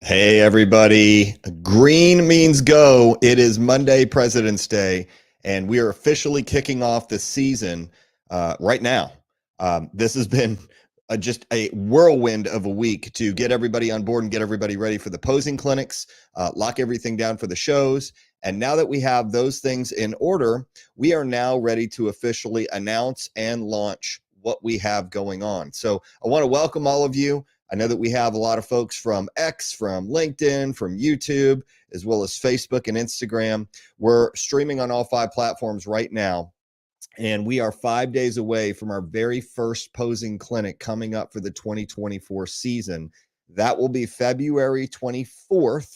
Hey, everybody. Green means go. It is Monday, President's Day, and we are officially kicking off the season right now. This has been just a whirlwind of a week to get everybody on board and get everybody ready for the posing clinics, lock everything down for the shows. And now that we have those things in order, we are now ready to officially announce and launch what we have going on. So I want to welcome all of you. I know that we have a lot of folks from X, from LinkedIn, from YouTube, as well as Facebook and Instagram. We're streaming on all 5 platforms right now. And we are 5 days away from our very first posing clinic coming up for the 2024 season. That will be February 24th.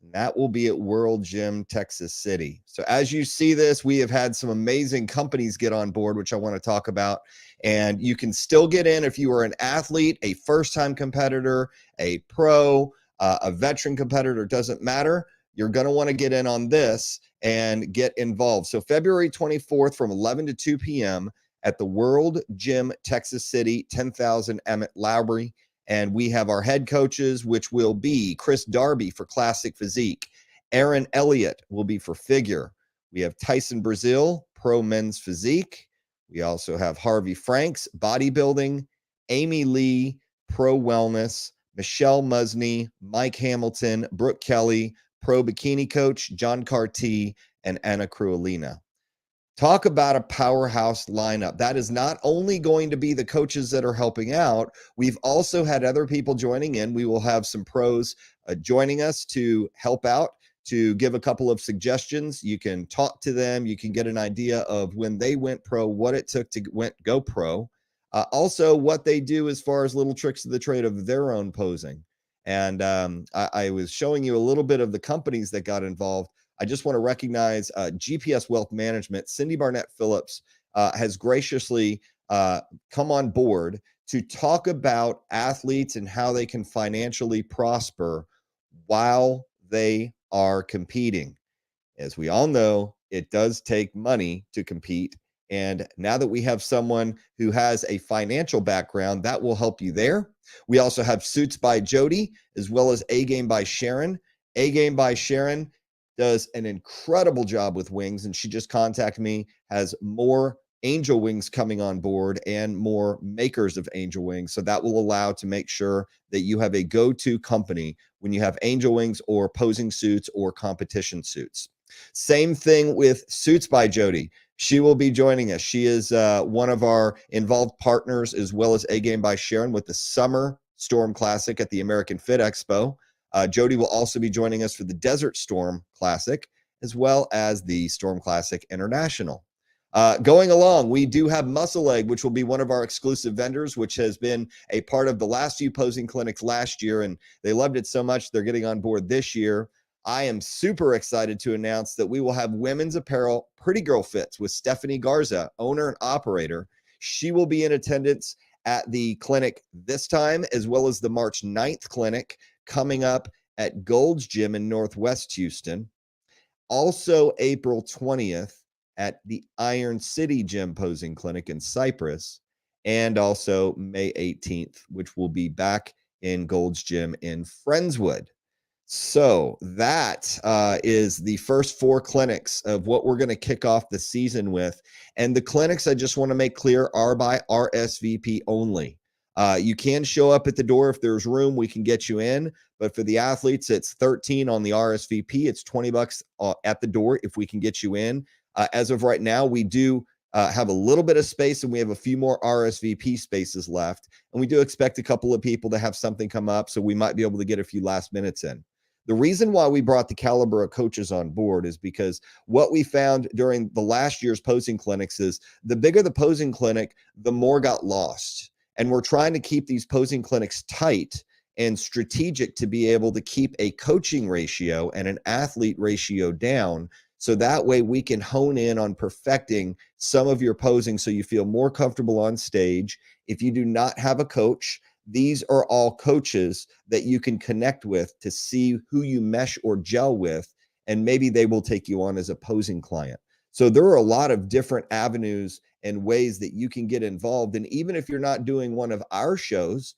And that will be at World Gym, Texas City. So as you see this, we have had some amazing companies get on board, which I want to talk about. And you can still get in if you are an athlete, a first-time competitor, a pro, a veteran competitor, doesn't matter. You're going to want to get in on this and get involved. So February 24th from 11 to 2 p.m. at the World Gym, Texas City, 10,000 Emmett Lowry. And we have our head coaches, which will be Chris Darby for classic physique. Aaron Elliott will be for figure. We have Tyson Brazil, pro men's physique. We also have Harvey Franks, bodybuilding. Amy Lee, pro wellness. Michelle Musney, Mike Hamilton, Brooke Kelly, pro bikini coach. John Carty, and Anna Cruelina. Talk about a powerhouse lineup. That is not only going to be the coaches that are helping out, we've also had other people joining in. We will have some pros joining us to help out, to give a couple of suggestions. You can talk to them. You can get an idea of when they went pro, what it took to go pro. Also, what they do as far as little tricks of the trade of their own posing. And I was showing you a little bit of the companies that got involved. I just want to recognize GPS Wealth Management. Cindy Barnett Phillips has graciously come on board to talk about athletes and how they can financially prosper while they are competing. As we all know, it does take money to compete. And now that we have someone who has a financial background, that will help you there. We also have Suits by Jody, as well as A Game by Sharon. A Game by Sharon does an incredible job with wings, and she just contacted me, has more angel wings coming on board and more makers of angel wings. So that will allow to make sure that you have a go-to company when you have angel wings or posing suits or competition suits. Same thing with Suits by Jody. She will be joining us. She is one of our involved partners, as well as A Game by Sharon, with the Summer Storm Classic at the American Fit Expo. Jody will also be joining us for the Desert Storm Classic, as well as the Storm Classic International. Going along, we do have Muscle Leg, which will be one of our exclusive vendors, which has been a part of the last few posing clinics last year, and they loved it so much they're getting on board this year. I am super excited to announce that we will have women's apparel Pretty Girl Fits with Stephanie Garza, owner and operator. She will be in attendance at the clinic this time, as well as the March 9th clinic coming up at Gold's Gym in Northwest Houston. Also, April 20th at the Iron City Gym Posing Clinic in Cypress. And also May 18th, which will be back in Gold's Gym in Friendswood. So that is the first 4 clinics of what we're going to kick off the season with. And the clinics, I just want to make clear, are by RSVP only. You can show up at the door if there's room. We can get you in. But for the athletes, it's 13 on the RSVP. It's $20 at the door if we can get you in. As of right now, we do have a little bit of space, and we have a few more RSVP spaces left. And we do expect a couple of people to have something come up, so we might be able to get a few last minutes in. The reason why we brought the caliber of coaches on board is because what we found during the last year's posing clinics is the bigger the posing clinic, the more got lost. And we're trying to keep these posing clinics tight and strategic to be able to keep a coaching ratio and an athlete ratio down. So that way we can hone in on perfecting some of your posing so you feel more comfortable on stage. If you do not have a coach, these are all coaches that you can connect with to see who you mesh or gel with, and maybe they will take you on as a posing client. So there are a lot of different avenues and ways that you can get involved. And even if you're not doing one of our shows,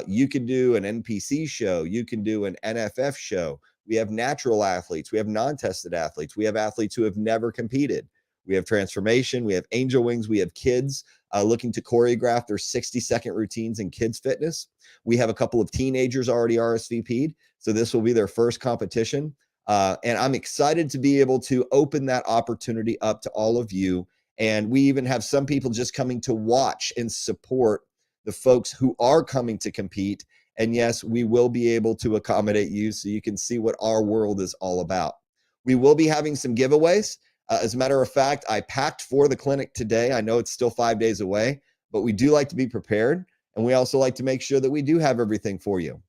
You can do an NPC show. You can do an NFF show. We have natural athletes. We have non-tested athletes. We have athletes who have never competed. We have transformation. We have angel wings. We have kids looking to choreograph their 60-second routines in kids fitness. We have a couple of teenagers already RSVP'd. So this will be their first competition. And I'm excited to be able to open that opportunity up to all of you. And we even have some people just coming to watch and support the folks who are coming to compete. And yes, we will be able to accommodate you so you can see what our world is all about. We will be having some giveaways. As a matter of fact, I packed for the clinic today. I know it's still 5 days away, but we do like to be prepared. And we also like to make sure that we do have everything for you.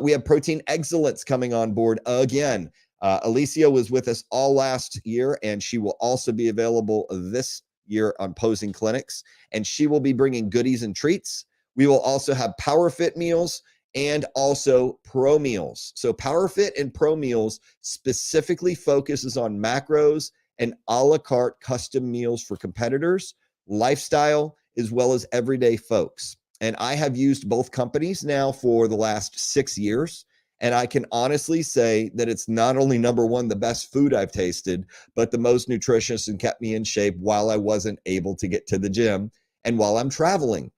We have Protein Excellence coming on board again. Alicia was with us all last year, and she will also be available this year on Posing Clinics. And she will be bringing goodies and treats. We will also have PowerFit meals and also Pro meals. So PowerFit and Pro meals specifically focuses on macros and a la carte custom meals for competitors, lifestyle, as well as everyday folks. And I have used both companies now for the last 6 years. And I can honestly say that it's not only number one, the best food I've tasted, but the most nutritious and kept me in shape while I wasn't able to get to the gym and while I'm traveling.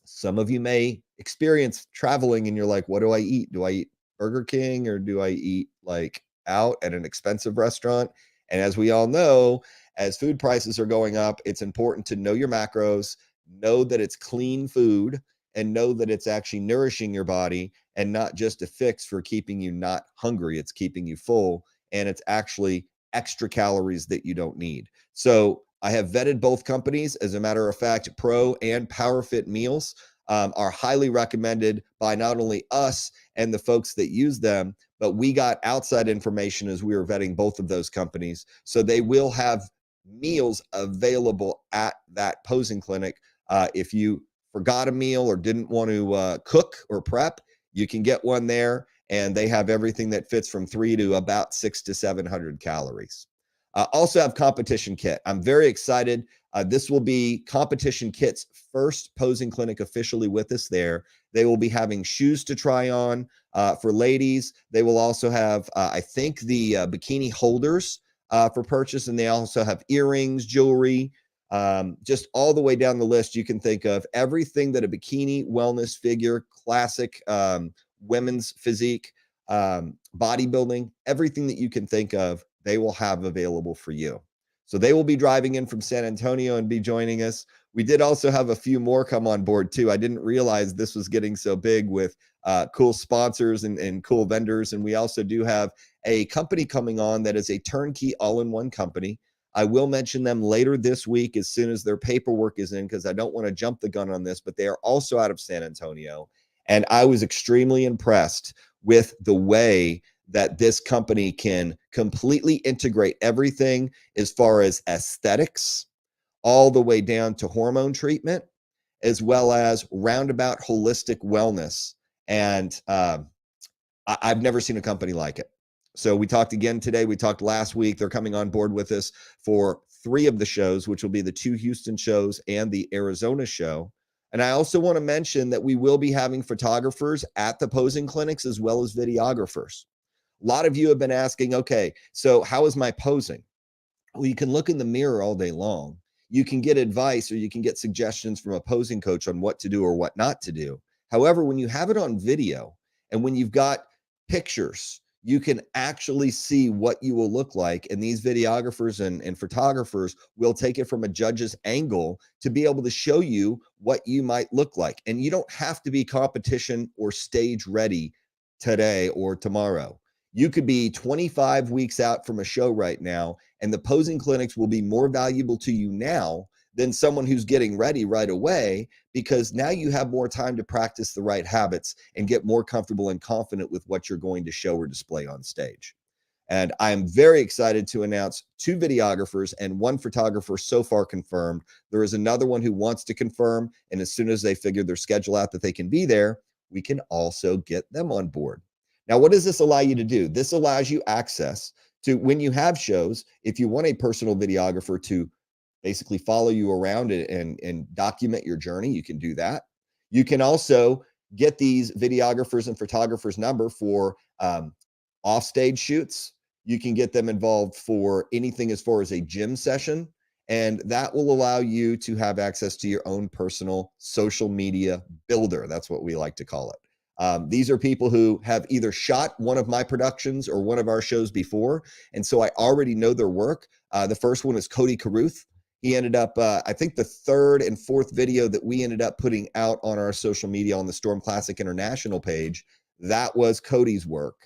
Some of you may experience traveling and you're like, what do I eat? Do I eat Burger King or do I eat like out at an expensive restaurant? And as we all know, as food prices are going up, it's important to know your macros, know that it's clean food, and know that it's actually nourishing your body and not just a fix for keeping you not hungry. It's keeping you full, and it's actually extra calories that you don't need. So I have vetted both companies. As a matter of fact, Pro and PowerFit meals are highly recommended by not only us and the folks that use them, but we got outside information as we were vetting both of those companies. So they will have meals available at that posing clinic. If you forgot a meal or didn't want to cook or prep, you can get one there, and they have everything that fits from 3 to about 600 to 700 calories. Also have competition kit. I'm very excited. This will be Competition Kit's first posing clinic officially with us there. They will be having shoes to try on for ladies. They will also have, I think, the bikini holders for purchase, and they also have earrings, jewelry, just all the way down the list. You can think of everything that a bikini, wellness, figure, classic women's physique, bodybuilding, everything that you can think of, they will have available for you. So they will be driving in from San Antonio and be joining us. We did also have a few more come on board too. I didn't realize this was getting so big with cool sponsors and cool vendors. And we also do have a company coming on that is a turnkey all-in-one company. I will mention them later this week as soon as their paperwork is in, because I don't want to jump the gun on this, but they are also out of San Antonio. And I was extremely impressed with the way that this company can completely integrate everything as far as aesthetics, all the way down to hormone treatment, as well as roundabout holistic wellness. And I've never seen a company like it. So we talked again today. We talked last week. They're coming on board with us for 3 of the shows, which will be the 2 Houston shows and the Arizona show. And I also want to mention that we will be having photographers at the posing clinics as well as videographers. A lot of you have been asking, okay, so how is my posing? Well, you can look in the mirror all day long. You can get advice or you can get suggestions from a posing coach on what to do or what not to do. However, when you have it on video and when you've got pictures, you can actually see what you will look like. And these videographers and photographers will take it from a judge's angle to be able to show you what you might look like. And you don't have to be competition or stage ready today or tomorrow. You could be 25 weeks out from a show right now, and the posing clinics will be more valuable to you now than someone who's getting ready right away, because now you have more time to practice the right habits and get more comfortable and confident with what you're going to show or display on stage. And I'm very excited to announce 2 videographers and 1 photographer so far confirmed. There is another one who wants to confirm, and as soon as they figure their schedule out that they can be there, we can also get them on board. Now, what does this allow you to do? This allows you access to, when you have shows, if you want a personal videographer to basically follow you around and document your journey, you can do that. You can also get these videographers and photographers number for offstage shoots. You can get them involved for anything as far as a gym session, and that will allow you to have access to your own personal social media builder. That's what we like to call it. These are people who have either shot one of my productions or one of our shows before, and so I already know their work. The first one is Cody Caruth. He ended up, I think the third and fourth video that we ended up putting out on our social media on the Storm Classic International page, that was Cody's work.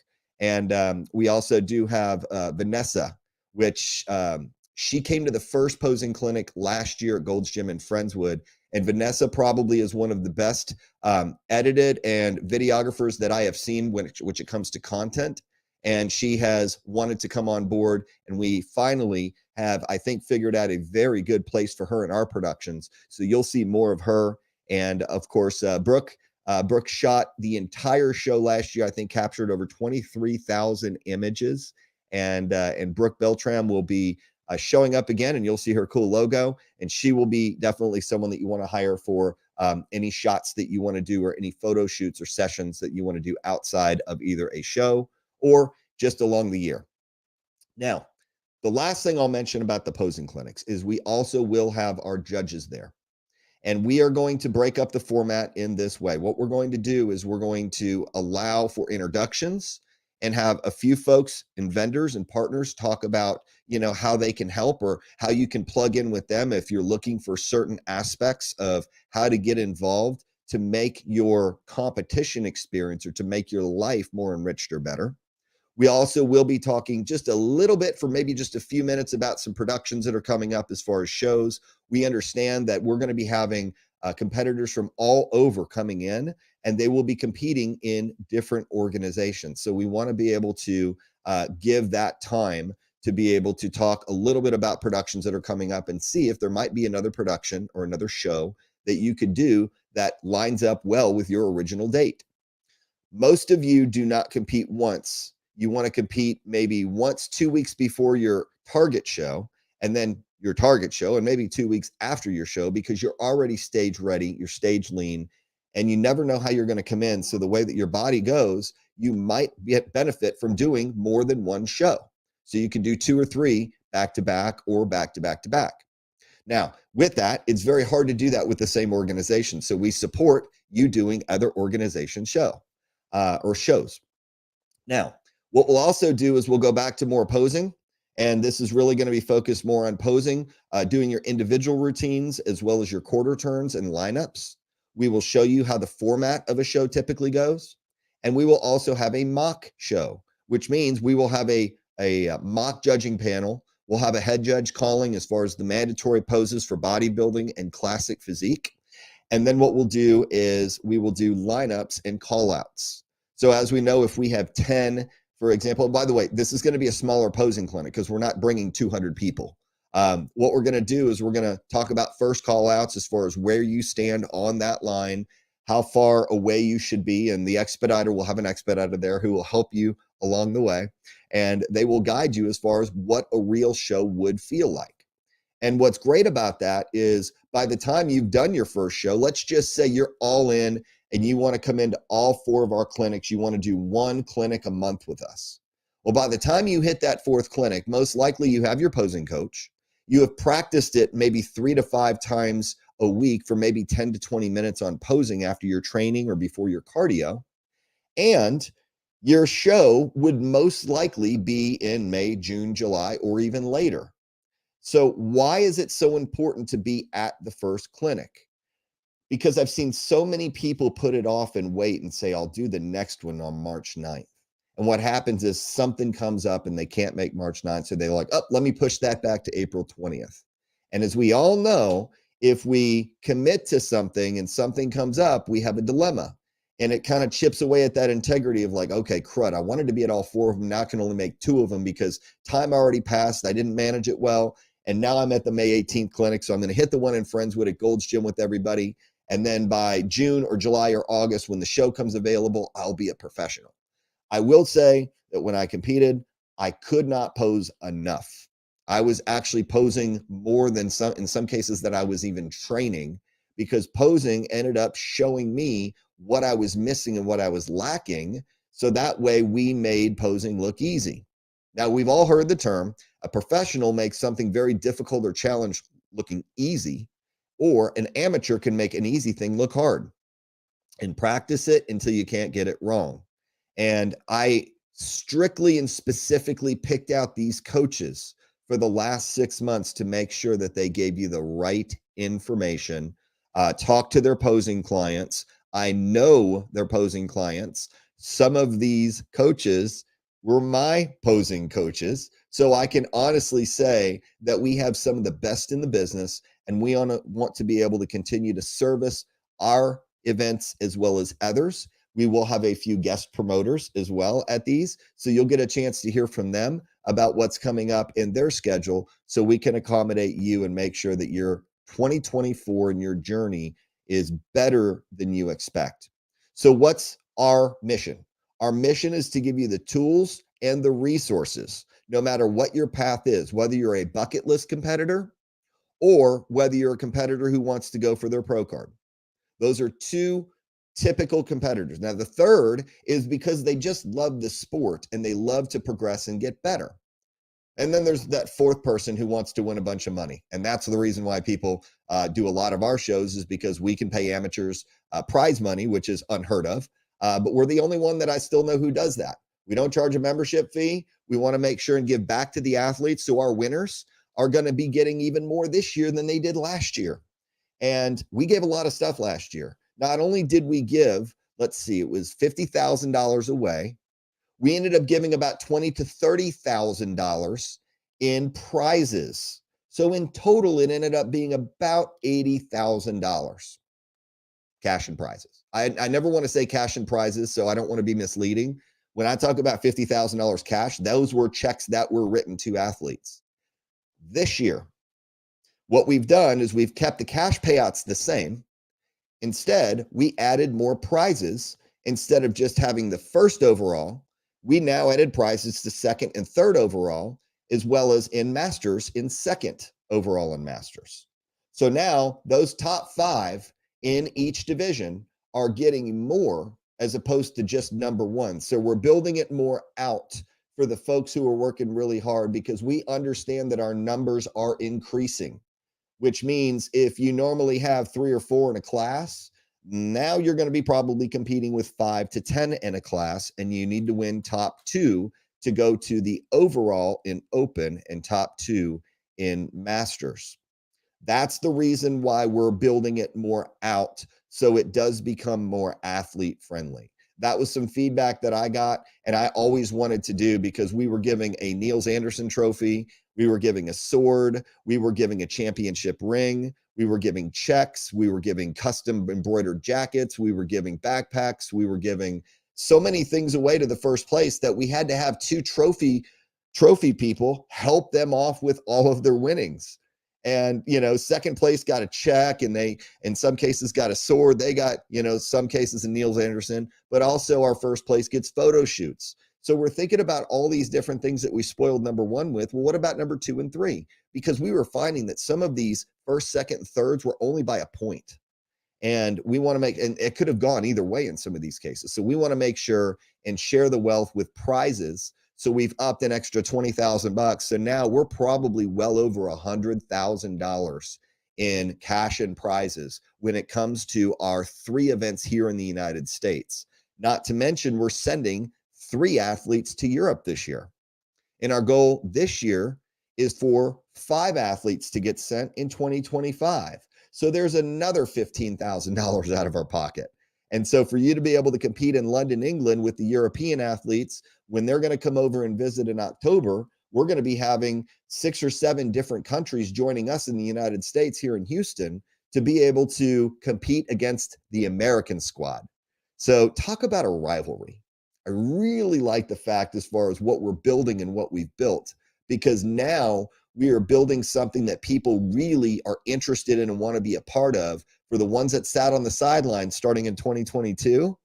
And we also do have Vanessa, which she came to the first posing clinic last year at Gold's Gym in Friendswood. And Vanessa probably is one of the best edited and videographers that I have seen which it comes to content. And she has wanted to come on board, and we finally have, I think, figured out a very good place for her in our productions. So you'll see more of her. And of course, Brooke. Brooke shot the entire show last year. I think captured over 23,000 images. And Brooke Beltram will be showing up again, and you'll see her cool logo. And she will be definitely someone that you want to hire for any shots that you want to do, or any photo shoots or sessions that you want to do outside of either a show or just along the year. Now, the last thing I'll mention about the posing clinics is we also will have our judges there. And we are going to break up the format in this way. What we're going to do is we're going to allow for introductions and have a few folks and vendors and partners talk about, how they can help, or how you can plug in with them if you're looking for certain aspects of how to get involved to make your competition experience, or to make your life more enriched or better. We also will be talking just a little bit, for maybe just a few minutes, about some productions that are coming up as far as shows. We understand that we're going to be having competitors from all over coming in, and they will be competing in different organizations. So we want to be able to give that time to be able to talk a little bit about productions that are coming up, and see if there might be another production or another show that you could do that lines up well with your original date. Most of you do not compete once. You want to compete maybe once 2 weeks before your target show, and then your target show, and maybe 2 weeks after your show, because you're already stage ready, you're stage lean, and you never know how you're going to come in. So the way that your body goes, you might get benefit from doing more than one show. So you can do 2 or 3 back to back, or back to back to back. Now, with that, it's very hard to do that with the same organization. So we support you doing other organization shows. Now, what we'll also do is we'll go back to more posing, and this is really going to be focused more on posing, doing your individual routines as well as your quarter turns and lineups. We will show you how the format of a show typically goes, and we will also have a mock show, which means we will have a mock judging panel. We'll have a head judge calling as far as the mandatory poses for bodybuilding and classic physique. And then what we'll do is we will do lineups and call outs. So as we know, if we have 10, for example, by the way, this is going to be a smaller posing clinic because we're not bringing 200 people. What we're going to do is we're going to talk about first call outs as far as where you stand on that line, how far away you should be. And the expediter will have an expediter there who will help you along the way. And they will guide you as far as what a real show would feel like. And what's great about that is by the time you've done your first show, let's just say you're all in and you want to come into all 4 of our clinics, you want to do 1 clinic a month with us. Well, by the time you hit that 4th clinic, most likely you have your posing coach. You have practiced it maybe 3 to 5 times a week for maybe 10 to 20 minutes on posing after your training or before your cardio. And your show would most likely be in May, June, July, or even later. So why is it so important to be at the first clinic? Because I've seen so many people put it off and wait and say, I'll do the next one on March 9th. And what happens is something comes up and they can't make March 9th. So they're like, oh, let me push that back to April 20th. And as we all know, if we commit to something and something comes up, we have a dilemma. And it kind of chips away at that integrity of like, okay, crud, I wanted to be at all 4 of them. Now I can only make 2 of them because time already passed. I didn't manage it well. And now I'm at the May 18th clinic. So I'm going to hit the one in Friendswood at Gold's Gym with everybody. And then by June or July or August, when the show comes available, I'll be a professional. I will say that when I competed, I could not pose enough. I was actually posing more than in some cases that I was even training, because posing ended up showing me what I was missing and what I was lacking. So that way we made posing look easy. Now, we've all heard the term a professional makes something very difficult or challenged looking easy, or an amateur can make an easy thing look hard, and practice it until you can't get it wrong. And I strictly and specifically picked out these coaches for the last 6 months to make sure that they gave you the right information. Talk to their posing clients. I know their posing clients. Some of these coaches were my posing coaches. So I can honestly say that we have some of the best in the business, and we want to be able to continue to service our events as well as others. We will have a few guest promoters as well at these. So you'll get a chance to hear from them about what's coming up in their schedule so we can accommodate you and make sure that your 2024 and your journey is better than you expect. So what's our mission? Our mission is to give you the tools and the resources, no matter what your path is, whether you're a bucket list competitor or whether you're a competitor who wants to go for their pro card. Those are two typical competitors. Now, the third is because they just love the sport and they love to progress and get better. And then there's that fourth person who wants to win a bunch of money. And that's the reason why people do a lot of our shows, is because we can pay amateurs prize money, which is unheard of. But we're the only one that I still know who does that. We don't charge a membership fee. We want to make sure and give back to the athletes. So our winners are going to be getting even more this year than they did last year. And we gave a lot of stuff last year. Not only did we give, let's see, it was $50,000 away. We ended up giving about $20,000 to $30,000 in prizes. So in total, it ended up being about $80,000 cash and prizes. I never want to say cash and prizes, so I don't want to be misleading. When I talk about $50,000 cash, those were checks that were written to athletes. This year, what we've done is we've kept the cash payouts the same. Instead, we added more prizes. Instead of just having the first overall, we now added prizes to second and third overall, as well as in Masters in second overall in Masters. So now those top 5 in each division are getting more as opposed to just number 1. So we're building it more out for the folks who are working really hard, because we understand that our numbers are increasing, which means if you normally have 3 or 4 in a class, now you're going to be probably competing with 5 to 10 in a class, and you need to win top 2 to go to the overall in Open and top 2 in Masters. That's the reason why we're building it more out, so it does become more athlete friendly. That was some feedback that I got, and I always wanted to do, because we were giving a Niels Anderson trophy, we were giving a sword, we were giving a championship ring, we were giving checks, we were giving custom embroidered jackets, we were giving backpacks, we were giving so many things away to the first place that we had to have 2 trophy people help them off with all of their winnings. And, second place got a check, and they, in some cases, got a sword. They got, some cases in Niels Anderson, but also our first place gets photo shoots. So we're thinking about all these different things that we spoiled number 1 with. Well, what about number 2 and 3? Because we were finding that some of these first, second, and thirds were only by a point. And we want to make, and it could have gone either way in some of these cases. So we want to make sure and share the wealth with prizes. So we've upped an extra $20,000. So now we're probably well over $100,000 in cash and prizes when it comes to our 3 events here in the United States. Not to mention, we're sending 3 athletes to Europe this year. And our goal this year is for 5 athletes to get sent in 2025. So there's another $15,000 out of our pocket. And so for you to be able to compete in London, England with the European athletes, when they're going to come over and visit in October, we're going to be having 6 or 7 different countries joining us in the United States here in Houston to be able to compete against the American squad. So talk about a rivalry. I really like the fact as far as what we're building and what we've built, because now we are building something that people really are interested in and want to be a part of. For the ones that sat on the sidelines starting in 2022,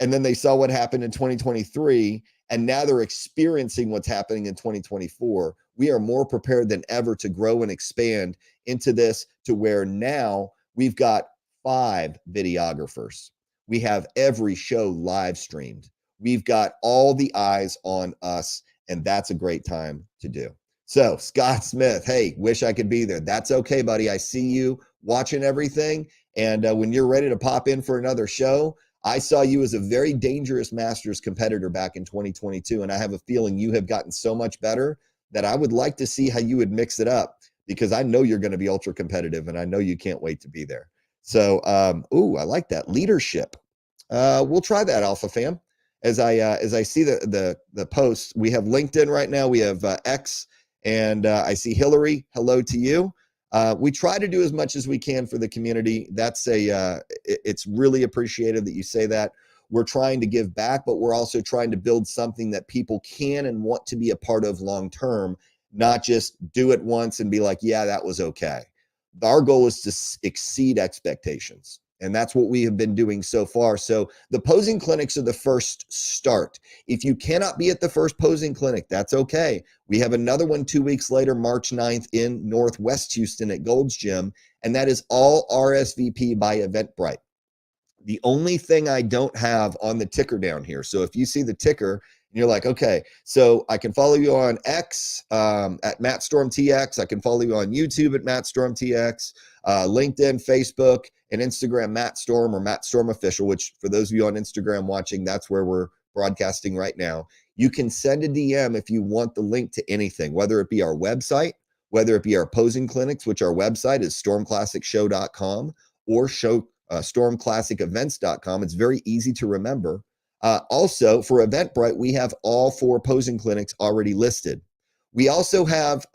and then they saw what happened in 2023, and now they're experiencing what's happening in 2024. We are more prepared than ever to grow and expand into this, to where now we've got 5 videographers. We have every show live streamed. We've got all the eyes on us, and that's a great time to do. So, Scott Smith, hey, wish I could be there. That's okay, buddy. I see you watching everything. And when you're ready to pop in for another show, I saw you as a very dangerous Masters competitor back in 2022. And I have a feeling you have gotten so much better that I would like to see how you would mix it up, because I know you're going to be ultra competitive and I know you can't wait to be there. So, I like that leadership. We'll try that, Alpha Fam. As I see the posts, we have LinkedIn right now. We have X, and I see Hillary. Hello to you. We try to do as much as we can for the community. It's really appreciated that you say that. We're trying to give back, but we're also trying to build something that people can and want to be a part of long term, not just do it once and be like, yeah, that was okay. Our goal is to exceed expectations. And that's what we have been doing so far. So the posing clinics are the first start. If you cannot be at the first posing clinic, that's okay. We have another one 2 weeks later, March 9th in Northwest Houston at Gold's Gym. And that is all RSVP by Eventbrite. The only thing I don't have on the ticker down here. So if you see the ticker and you're like, okay, so I can follow you on X at MattStormTX. I can follow you on YouTube at MattStormTX, LinkedIn, Facebook, and Instagram, Matt Storm or Matt Storm Official, which for those of you on Instagram watching, that's where we're broadcasting right now. You can send a DM if you want the link to anything, whether it be our website, whether it be our posing clinics, which our website is stormclassicshow.com, or stormclassicevents.com. It's very easy to remember. Also, for Eventbrite, we have all 4 posing clinics already listed. We also have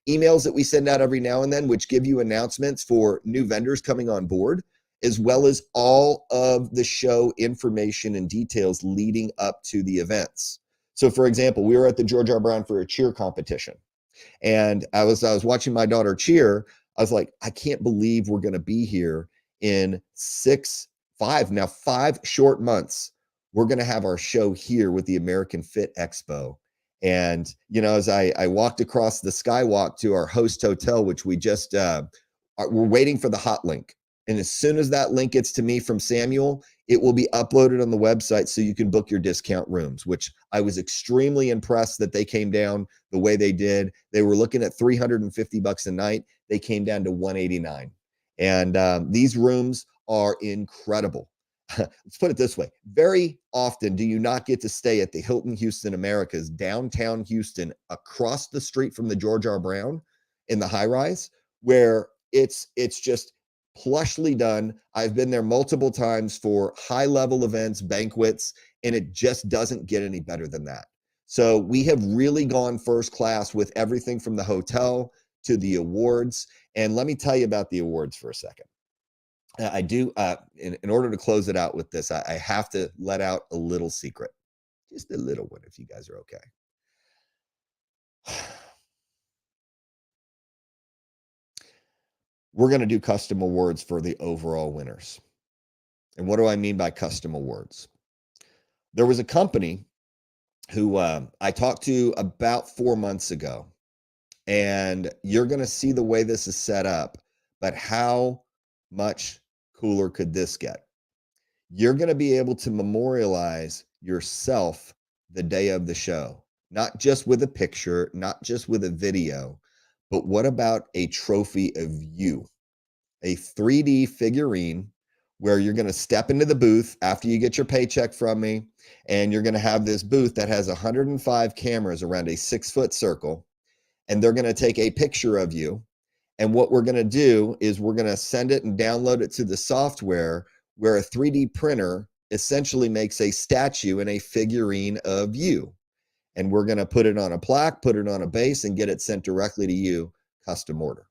emails that we send out every now and then, which give you announcements for new vendors coming on board, as well as all of the show information and details leading up to the events. So, for example, we were at the George R. Brown for a cheer competition, and I was watching my daughter cheer. I was like, I can't believe we're going to be here in 5 short months. We're going to have our show here with the American Fit Expo. And, as I walked across the skywalk to our host hotel, which we just, we're waiting for the hot link. And as soon as that link gets to me from Samuel, it will be uploaded on the website so you can book your discount rooms, which I was extremely impressed that they came down the way they did. They were looking at $350 a night. They came down to $189. And these rooms are incredible. Let's put it this way. Very often do you not get to stay at the Hilton Houston Americas, downtown Houston, across the street from the George R. Brown in the high rise, where it's just plushly done. I've been there multiple times for high level events, banquets, and it just doesn't get any better than that. So we have really gone first class with everything from the hotel to the awards. And let me tell you about the awards for a second. I do, in order to close it out with this, I have to let out a little secret, just a little one, if you guys are okay. We're going to do custom awards for the overall winners. And what do I mean by custom awards? There was a company who I talked to about 4 months ago, and you're going to see the way this is set up, but how much cooler could this get? You're going to be able to memorialize yourself the day of the show, not just with a picture, not just with a video, but what about a trophy of you? A 3D figurine where you're going to step into the booth after you get your paycheck from me, and you're going to have this booth that has 105 cameras around a 6-foot circle, and they're going to take a picture of you. And what we're going to do is we're going to send it and download it to the software, where a 3D printer essentially makes a statue and a figurine of you. And we're going to put it on a plaque, put it on a base, and get it sent directly to you, custom order.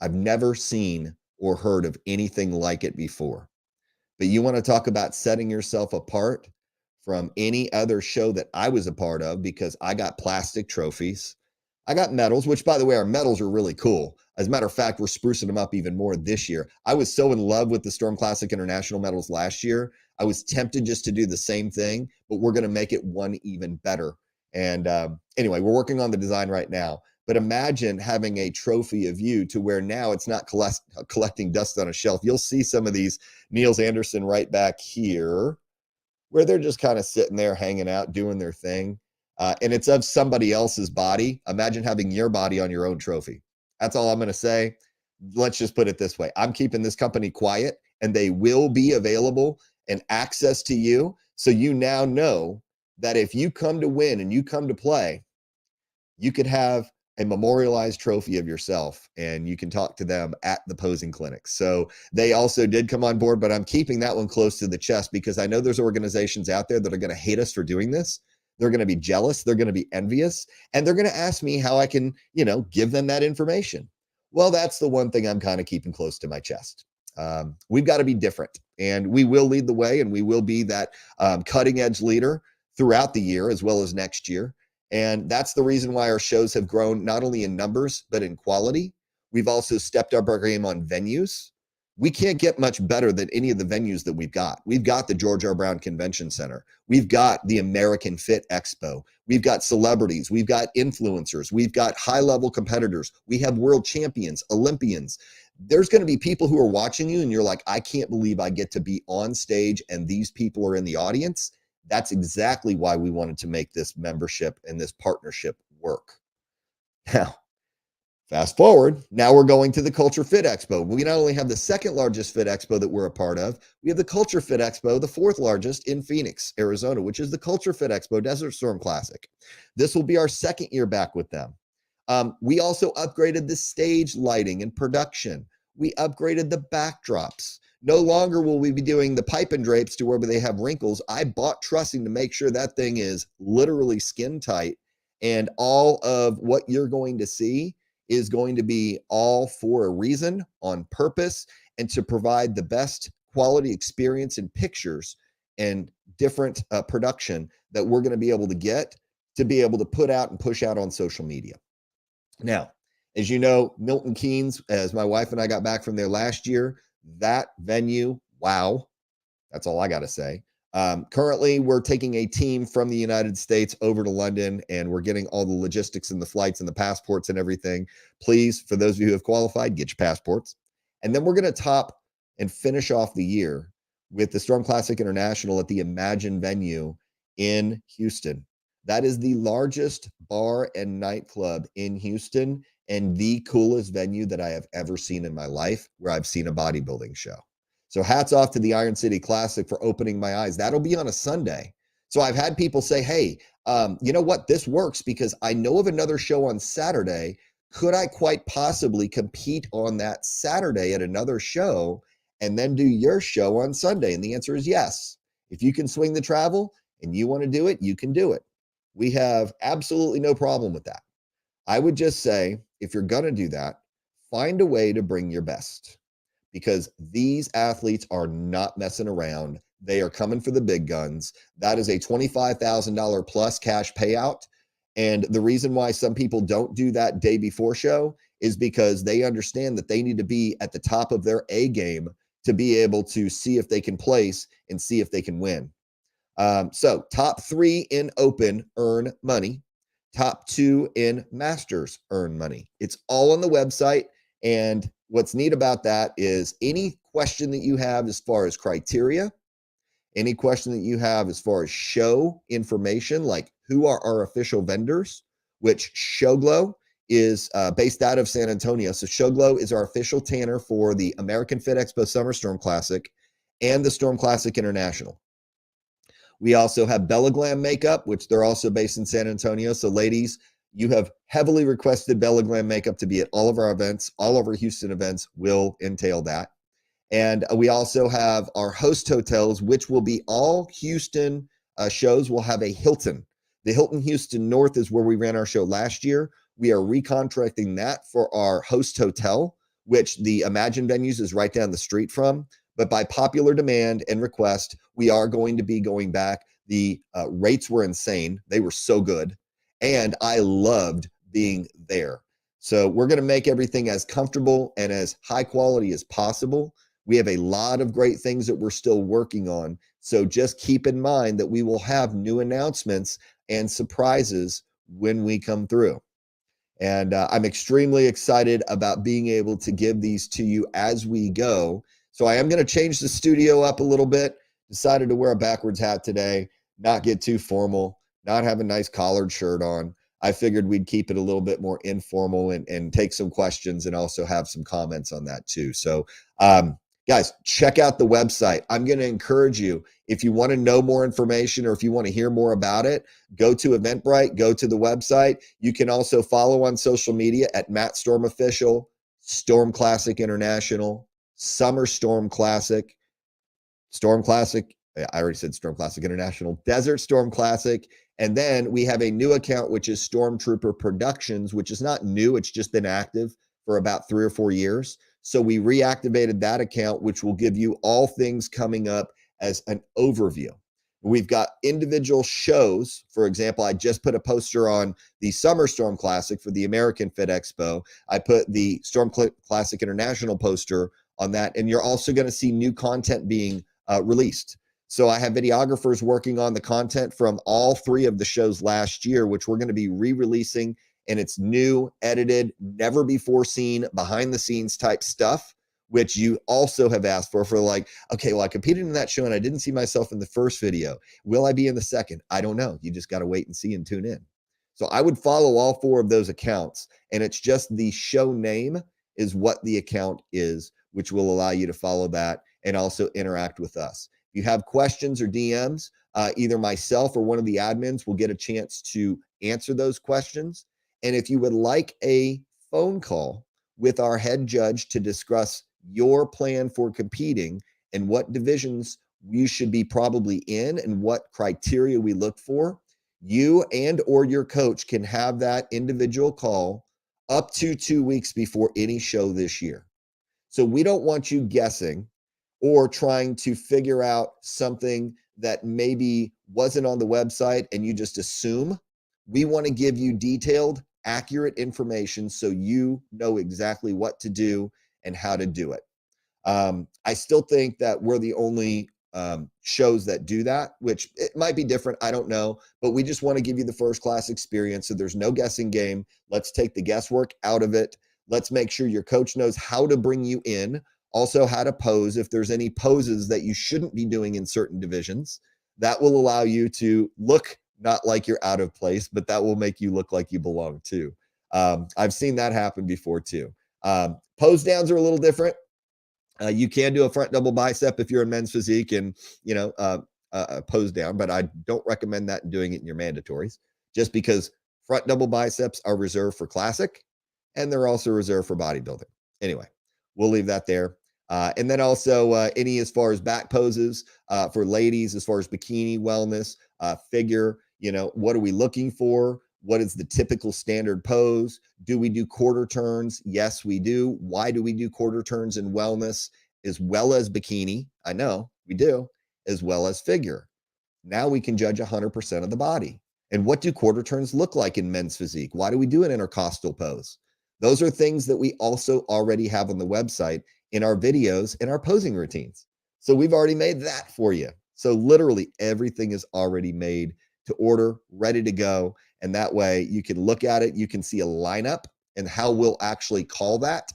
I've never seen or heard of anything like it before. But you want to talk about setting yourself apart from any other show that I was a part of, because I got plastic trophies. I got medals, which, by the way, our medals are really cool. As a matter of fact, we're sprucing them up even more this year. I was so in love with the Storm Classic International medals last year. I was tempted just to do the same thing, but we're going to make it one even better. And anyway, we're working on the design right now. but imagine having a trophy of you to where now it's not collecting dust on a shelf. You'll see some of these Niels Anderson right back here where they're just kind of sitting there hanging out, doing their thing. And it's of somebody else's body. Imagine having your body on your own trophy. That's all I'm going to say. Let's just put it this way. I'm keeping this company quiet, and they will be available and access to you. So you now know that if you come to win and you come to play, you could have a memorialized trophy of yourself, and you can talk to them at the posing clinics. So they also did come on board, but I'm keeping that one close to the chest because I know there's organizations out there that are going to hate us for doing this. They're going to be jealous. They're going to be envious, and they're going to ask me how I can, give them that information. Well, that's the one thing I'm kind of keeping close to my chest. We've got to be different, and we will lead the way, and we will be that cutting edge leader throughout the year as well as next year. And that's the reason why our shows have grown not only in numbers, but in quality. We've also stepped up our game on venues. We can't get much better than any of the venues that we've got. We've got the George R. Brown Convention Center. We've got the American Fit Expo. We've got celebrities. We've got influencers. We've got high-level competitors. We have world champions, Olympians. There's going to be people who are watching you and you're like, I can't believe I get to be on stage and these people are in the audience. That's exactly why we wanted to make this membership and this partnership work. Now, fast forward, now we're going to the Culture Fit Expo. We not only have the second largest Fit Expo that we're a part of, we have the Culture Fit Expo, the fourth largest in Phoenix, Arizona, which is the Culture Fit Expo Desert Storm Classic. This will be our second year back with them. We also upgraded the stage lighting and production. We upgraded the backdrops. No longer will we be doing the pipe and drapes to where they have wrinkles. I bought trussing to make sure that thing is literally skin tight. And all of what you're going to see is going to be all for a reason, on purpose, and to provide the best quality experience in pictures and different production that we're going to be able to get to be able to put out and push out on social media. Now, as you know, Milton Keynes, as my wife and I got back from there last year, that venue, wow, that's all I got to say. Currently, we're taking a team from the United States over to London, and we're getting all the logistics and the flights and the passports and everything. Please, for those of you who have qualified, get your passports. And then we're going to top and finish off the year with the Storm Classic International at the Imagine venue in Houston. That is the largest bar and nightclub in Houston and the coolest venue that I have ever seen in my life where I've seen a bodybuilding show. So hats off to the Iron City Classic for opening my eyes. That'll be on a Sunday. So I've had people say, hey, you know what? This works because I know of another show on Saturday. Could I quite possibly compete on that Saturday at another show and then do your show on Sunday? And the answer is yes. If you can swing the travel and you want to do it, you can do it. We have absolutely no problem with that. I would just say, if you're going to do that, find a way to bring your best, because these athletes are not messing around. They are coming for the big guns. That is a $25,000 plus cash payout. And the reason why some people don't do that day before show is because they understand that they need to be at the top of their A game to be able to see if they can place and see if they can win. So top 3 in open earn money. Top 2 in masters earn money. It's all on the website. And what's neat about that is any question that you have as far as criteria, any question that you have as far as show information, like who are our official vendors, which Showglow is based out of San Antonio. So Showglow is our official tanner for the American Fit Expo Summer Storm Classic and the Storm Classic International. We also have Bella Glam Makeup, which they're also based in San Antonio. So ladies, you have heavily requested Bella Glam Makeup to be at all of our events. All of our Houston events will entail that. And we also have our host hotels, which will be all Houston shows will have a Hilton. The Hilton Houston North is where we ran our show last year. We are recontracting that for our host hotel, which the Imagine Venues is right down the street from. But by popular demand and request, we are going to be going back. The rates were insane. They were so good. And I loved being there. So we're going to make everything as comfortable and as high quality as possible. We have a lot of great things that we're still working on. So just keep in mind that we will have new announcements and surprises when we come through. And I'm extremely excited about being able to give these to you as we go. So I am going to change the studio up a little bit. Decided to wear a backwards hat today, not get too formal, not have a nice collared shirt on. I figured we'd keep it a little bit more informal and take some questions and also have some comments on that too. So, guys, check out the website. I'm going to encourage you, if you want to know more information or if you want to hear more about it, go to Eventbrite, go to the website. You can also follow on social media at Matt Storm Official, Storm Classic International, Summer Storm Classic, Storm Classic. I already said Storm Classic International, Desert Storm Classic. And then we have a new account, which is Stormtrooper Productions, which is not new. It's just been active for about 3 or 4 years. So we reactivated that account, which will give you all things coming up as an overview. We've got individual shows. For example, I just put a poster on the Summer Storm Classic for the American Fit Expo. I put the Storm Classic International poster on that. And you're also going to see new content being released. So I have videographers working on the content from all 3 of the shows last year, which we're going to be re-releasing, and it's new, edited, never before seen, behind the scenes type stuff, which you also have asked for like, okay, well, I competed in that show and I didn't see myself in the first video. Will I be in the second? I don't know. You just got to wait and see and tune in. So I would follow all 4 of those accounts, and it's just the show name is what the account is, which will allow you to follow that and also interact with us. If you have questions or DMs, either myself or one of the admins will get a chance to answer those questions. And if you would like a phone call with our head judge to discuss your plan for competing and what divisions you should be probably in and what criteria we look for, you and or your coach can have that individual call up to 2 weeks before any show this year. So we don't want you guessing or trying to figure out something that maybe wasn't on the website and you just assume. We want to give you detailed, accurate information so you know exactly what to do and how to do it. I still think that we're the only shows that do that, which it might be different. I don't know, but we just want to give you the first class experience. So there's no guessing game. Let's take the guesswork out of it. Let's make sure your coach knows how to bring you in. Also, how to pose. If there's any poses that you shouldn't be doing in certain divisions, that will allow you to look not like you're out of place, but that will make you look like you belong too. I've seen that happen before too. Pose downs are a little different. You can do a front double bicep if you're in men's physique and, pose down, but I don't recommend that doing it in your mandatories, just because front double biceps are reserved for classic and they're also reserved for bodybuilding. Anyway, we'll leave that there. And then also any as far as back poses for ladies, as far as bikini wellness, figure, what are we looking for? What is the typical standard pose? Do we do quarter turns? Yes, we do. Why do we do quarter turns in wellness as well as bikini? I know we do, as well as figure. Now we can judge 100% of the body. And what do quarter turns look like in men's physique? Why do we do an intercostal pose? Those are things that we also already have on the website in our videos and our posing routines. So we've already made that for you. So literally everything is already made to order, ready to go. And that way you can look at it, you can see a lineup and how we'll actually call that.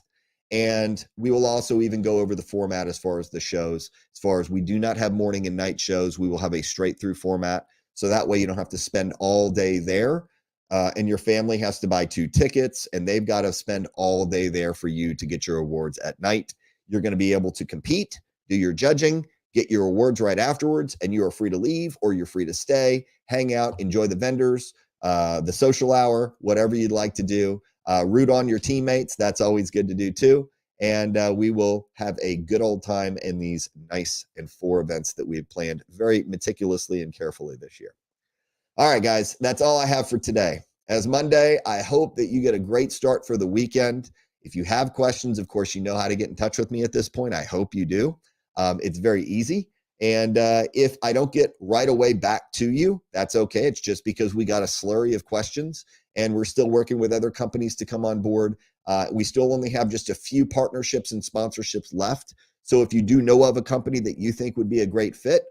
And we will also even go over the format as far as the shows, as far as we do not have morning and night shows. We will have a straight through format. So that way you don't have to spend all day there. And your family has to buy 2 tickets and they've got to spend all day there for you to get your awards at night. You're going to be able to compete, do your judging, get your awards right afterwards, and you are free to leave or you're free to stay, hang out, enjoy the vendors, the social hour, whatever you'd like to do. Root on your teammates. That's always good to do too. And we will have a good old time in these nice and 4 events that we've planned very meticulously and carefully this year. All right, guys, that's all I have for today. As Monday, I hope that you get a great start for the weekend. If you have questions, of course, you know how to get in touch with me at this point. I hope you do. It's very easy. And if I don't get right away back to you, that's okay. It's just because we got a slurry of questions and we're still working with other companies to come on board. We still only have just a few partnerships and sponsorships left. So if you do know of a company that you think would be a great fit,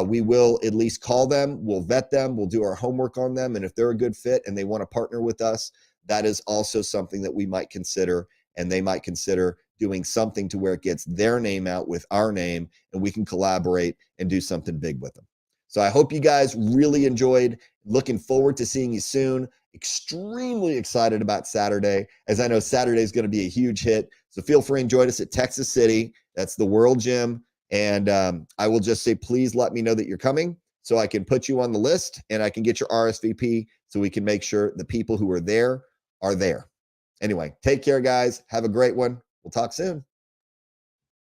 we will at least call them, we'll vet them, we'll do our homework on them. And if they're a good fit and they want to partner with us, that is also something that we might consider, and they might consider doing something to where it gets their name out with our name, and we can collaborate and do something big with them. So I hope you guys really enjoyed. Looking forward to seeing you soon. Extremely excited about Saturday, as I know Saturday is going to be a huge hit. So feel free and join us at Texas City. That's the World Gym. And I will just say, please let me know that you're coming so I can put you on the list and I can get your RSVP so we can make sure the people who are there are there. Anyway, take care, guys. Have a great one. We'll talk soon.